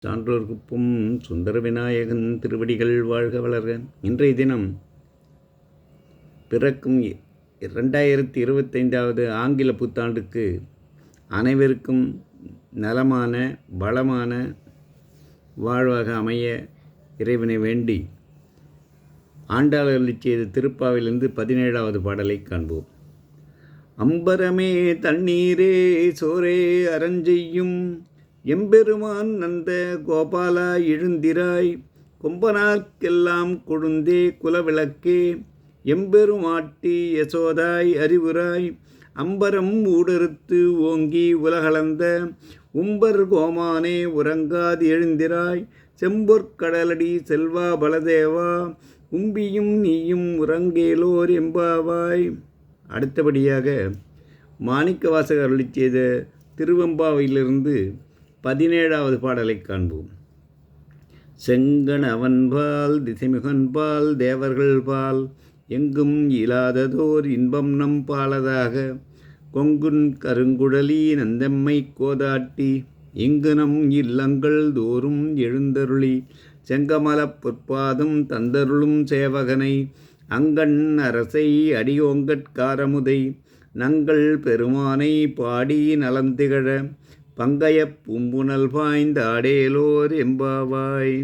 சான்றோர்க்குப்பும் சுந்தர விநாயகன் திருவடிகள் வாழ்க வளர்க. இன்றைய தினம் பிறக்கும் 2025வது ஆங்கில புத்தாண்டுக்கு அனைவருக்கும் நலமான வளமான வாழ்வாக அமைய இறைவனை வேண்டி ஆண்டாள் அருளிச் செய்த திருப்பாவிலிருந்து 17வது பாடலை காண்போம். அம்பரமே தண்ணீரே சோரே அறஞ்செய்யும் எம்பெருமான் நந்த கோபாலா எழுந்திராய் கொம்பனார்க்கெல்லாம் கொழுந்தே குலவிளக்கே எம்பெருமாட்டி யசோதாய் அறிவுராய் அம்பரம் ஊடறுத்து ஓங்கி உலகளந்த உம்பர் கோமானே உறங்காது எழுந்திராய் செம்பொற்கடலடி செல்வா பலதேவா உம்பியும் நீயும் உறங்கேலோர் எம்பாவாய். அடுத்தபடியாக மாணிக்கவாசகர் அருளிச் செய்த திருவெம்பாவையிலிருந்து 17வது பாடலை காண்போம். செங்கணவன்பால் திசைமுகன்பால் தேவர்கள் பால் எங்கும் இலாததோர் இன்பம் நம் பாலதாக கொங்குன் கருங்குழலி நந்தம்மை கோதாட்டி இங்கு நம் இல்லங்கள் தோறும் எழுந்தருளி செங்கமலப் பொற்பாதம் தந்தருளும் சேவகனை அங்கண் அரசை அடியோங்கட்காரமுதை நங்கள் பெருமானை பாடி நலந்திகழ பங்கயப் பூம்புனல் பாய்ந்த ஆடேலோர் எம்பாவாய்.